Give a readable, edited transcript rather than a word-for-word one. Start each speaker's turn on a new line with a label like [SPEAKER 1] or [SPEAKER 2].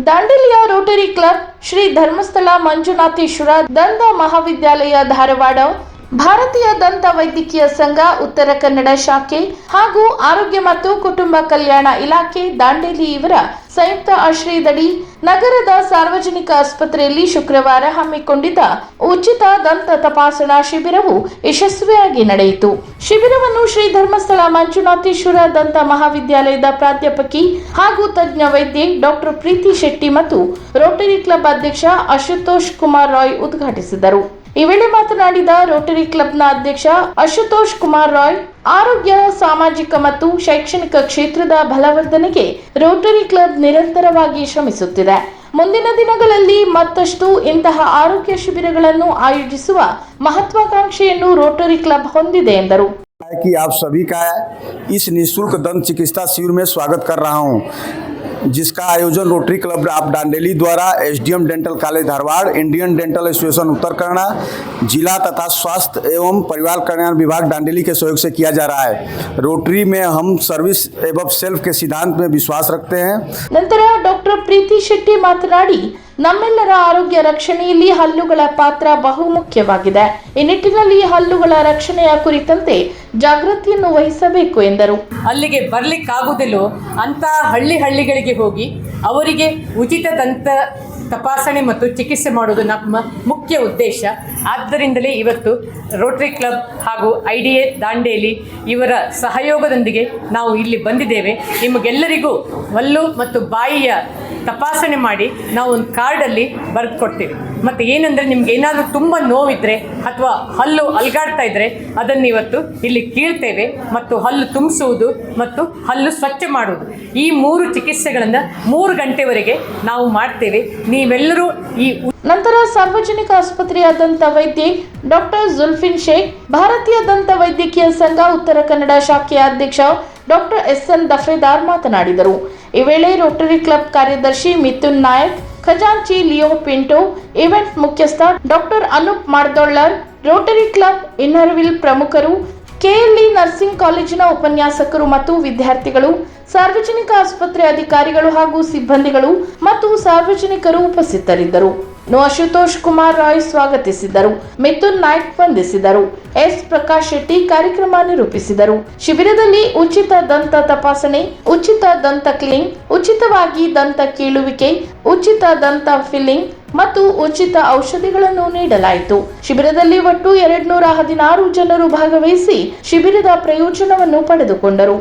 [SPEAKER 1] ದಾಂಡೇಲಿಯ Rotary club, Shri Dharmasthala Manjunatheshwara ದಂತ ಮಹಾವಿದ್ಯಾಲಯ ಧಾರವಾಡ, ಭಾರತೀಯ ದಂತ ವೈದ್ಯಕೀಯ ಸಂಘ ಉತ್ತರ ಕನ್ನಡ ಶಾಖೆ ಹಾಗೂ ಆರೋಗ್ಯ ಮತ್ತು ಕುಟುಂಬ ಕಲ್ಯಾಣ ಇಲಾಖೆ ದಾಂಡೇಲಿ ಇವರ ಸಂಯುಕ್ತ ಆಶ್ರಯದಡಿ ನಗರದ ಸಾರ್ವಜನಿಕ ಆಸ್ಪತ್ರೆಯಲ್ಲಿ ಶುಕ್ರವಾರ ಹಮ್ಮಿಕೊಂಡಿದ್ದ ಉಚಿತ ದಂತ ತಪಾಸಣಾ ಶಿಬಿರವು ಯಶಸ್ವಿಯಾಗಿ ನಡೆಯಿತು. ಶಿಬಿರವನ್ನು ಶ್ರೀ ಧರ್ಮಸ್ಥಳ ಮಂಜುನಾಥೇಶ್ವರ ದಂತ ಮಹಾವಿದ್ಯಾಲಯದ ಪ್ರಾಧ್ಯಾಪಕಿ ಹಾಗೂ ತಜ್ಞ ವೈದ್ಯೆ ಡಾಕ್ಟರ್ ಪ್ರೀತಿ ಶೆಟ್ಟಿ ಮತ್ತು ರೋಟರಿ ಕ್ಲಬ್ ಅಧ್ಯಕ್ಷ ಅಶುತೋಷ್ ಕುಮಾರ್ ರಾಯ್ ಉದ್ಘಾಟಿಸಿದರು. ಈ ವೇಳೆ ಮಾತನಾಡಿದ ರೋಟರಿ ಕ್ಲಬ್ನ ಅಧ್ಯಕ್ಷ ಅಶುತೋಷ್ ಕುಮಾರ್ ರಾಯ್, ಆರೋಗ್ಯ, ಸಾಮಾಜಿಕ ಮತ್ತು ಶೈಕ್ಷಣಿಕ ಕ್ಷೇತ್ರದ ಬಲವರ್ಧನೆಗೆ ರೋಟರಿ ಕ್ಲಬ್ ನಿರಂತರವಾಗಿ ಶ್ರಮಿಸುತ್ತಿದೆ. ಮುಂದಿನ ದಿನಗಳಲ್ಲಿ ಮತ್ತಷ್ಟು ಇಂತಹ ಆರೋಗ್ಯ ಶಿಬಿರಗಳನ್ನು ಆಯೋಜಿಸುವ ಮಹತ್ವಾಕಾಂಕ್ಷೆಯನ್ನು ರೋಟರಿ ಕ್ಲಬ್ ಹೊಂದಿದೆ ಎಂದರು.
[SPEAKER 2] कि आप सभी का इस निःशुल्क दंत चिकित्सा शिविर में स्वागत कर रहा हूं, जिसका आयोजन रोटरी क्लब ऑफ डांडेली द्वारा SDM dental college Dharwad, Indian dental association Uttara Kannada जिला तथा स्वास्थ्य एवं परिवार कल्याण विभाग डांडेली के सहयोग से किया जा रहा है। रोटरी में हम सर्विस एवं सेल्फ के सिद्धांत में विश्वास रखते हैं।
[SPEAKER 1] ನಂತರ ಡಾಕ್ಟರ್ ಪ್ರೀತಿ ಶೆಟ್ಟಿ ಮಾತನಾಡಿ, ನಮ್ಮೆಲ್ಲರ ಆರೋಗ್ಯ ರಕ್ಷಣೆಯಲ್ಲಿ ಹಲ್ಲುಗಳ ಪಾತ್ರ ಬಹುಮುಖ್ಯವಾಗಿದೆ. ಈ ನಿಟ್ಟಿನಲ್ಲಿ ಹಲ್ಲುಗಳ ರಕ್ಷಣೆಯ ಕುರಿತಂತೆ ಜಾಗೃತಿಯನ್ನು ವಹಿಸಬೇಕು ಎಂದರು.
[SPEAKER 3] ಅಲ್ಲಿಗೆ ಬರ್ಲಿಕ್ಕಾಗುವುದಿಲ್ಲೋ ಅಂತ ಹಳ್ಳಿಗಳಿಗೆ ಹೋಗಿ ಅವರಿಗೆ ಉಚಿತ ದಂತ ತಪಾಸಣೆ ಮತ್ತು ಚಿಕಿತ್ಸೆ ಮಾಡೋದು ನಮ್ಮ ಮುಖ್ಯ ಉದ್ದೇಶ. ಆದ್ದರಿಂದಲೇ ಇವತ್ತು ರೋಟರಿ ಕ್ಲಬ್ ಹಾಗೂ IDA ದಾಂಡೇಲಿ ಇವರ ಸಹಯೋಗದೊಂದಿಗೆ ನಾವು ಇಲ್ಲಿ ಬಂದಿದ್ದೇವೆ. ನಿಮಗೆಲ್ಲರಿಗೂ ಹಲ್ಲು ಮತ್ತು ಬಾಯಿಯ ತಪಾಸಣೆ ಮಾಡಿ ನಾವು ಒಂದು ಕಾರ್ಡಲ್ಲಿ ಬರೆದು ಕೊಡ್ತೇವೆ. ಮತ್ತು ಏನಂದರೆ ನಿಮ್ಗೆ ಏನಾದರೂ ತುಂಬ ನೋವಿದ್ದರೆ ಅಥವಾ ಹಲ್ಲು ಅಲ್ಗಾಡ್ತಾ ಇದ್ದರೆ ಅದನ್ನು ಇವತ್ತು ಇಲ್ಲಿ ಕೀಳ್ತೇವೆ ಮತ್ತು ಹಲ್ಲು ತುಂಬಿಸುವುದು ಮತ್ತು ಹಲ್ಲು ಸ್ವಚ್ಛ ಮಾಡುವುದು, ಈ 3 ಚಿಕಿತ್ಸೆಗಳನ್ನು 3 ಗಂಟೆವರೆಗೆ ನಾವು ಮಾಡ್ತೇವೆ. ನೀವೆಲ್ಲರೂ ಈ
[SPEAKER 1] ನಂತರ ಸಾರ್ವಜನಿಕ ಆಸ್ಪತ್ರೆಯ ದಂತ ವೈದ್ಯೆ ಡಾಕ್ಟರ್ ಜುಲ್ಫಿನ್ ಶೇಖ್, ಭಾರತೀಯ ದಂತ ವೈದ್ಯಕೀಯ ಸಂಘ ಉತ್ತರ ಕನ್ನಡ ಶಾಖೆಯ ಅಧ್ಯಕ್ಷ ಡಾಕ್ಟರ್ SN ದಫೇದಾರ್ ಮಾತನಾಡಿದರು. ಈ ವೇಳೆ ರೋಟರಿ ಕ್ಲಬ್ ಕಾರ್ಯದರ್ಶಿ ಮಿಥುನ್ ನಾಯಕ್, ಖಜಾಂಚಿ ಲಿಯೋ ಪಿಂಟೋ, ಇವೆಂಟ್ ಮುಖ್ಯಸ್ಥ doctor Anoop Maddolar, Rotary club Inner Wheel ಪ್ರಮುಖರು, KLE ನರ್ಸಿಂಗ್ ಕಾಲೇಜಿನ ಉಪನ್ಯಾಸಕರು ಮತ್ತು ವಿದ್ಯಾರ್ಥಿಗಳು, ಸಾರ್ವಜನಿಕ ಆಸ್ಪತ್ರೆ ಅಧಿಕಾರಿಗಳು ಹಾಗೂ ಸಿಬ್ಬಂದಿಗಳು ಮತ್ತು ಸಾರ್ವಜನಿಕರು ಉಪಸ್ಥಿತರಿದ್ದರು. ಅಶುತೋಷ್ ಕುಮಾರ್ ರಾಯ್ ಸ್ವಾಗತಿಸಿದರು. ಮಿಥುನ್ ನಾಯ್ಕ್ ವಂದಿಸಿದರು. S ಪ್ರಕಾಶ್ ಶೆಟ್ಟಿ ಕಾರ್ಯಕ್ರಮ ನಿರೂಪಿಸಿದರು. ಶಿಬಿರದಲ್ಲಿ ಉಚಿತ ದಂತ ತಪಾಸಣೆ, ಉಚಿತ ದಂತ ಕ್ಲೀನಿಂಗ್, ಉಚಿತವಾಗಿ ದಂತ ಕೀಳುವಿಕೆ, ಉಚಿತ ದಂತ ಫಿಲ್ಲಿಂಗ್ ಮತ್ತು ಉಚಿತ ಔಷಧಿಗಳನ್ನು ನೀಡಲಾಯಿತು. ಶಿಬಿರದಲ್ಲಿ ಒಟ್ಟು 216 ಜನರು ಭಾಗವಹಿಸಿ ಶಿಬಿರದ ಪ್ರಯೋಜನವನ್ನು ಪಡೆದುಕೊಂಡರು.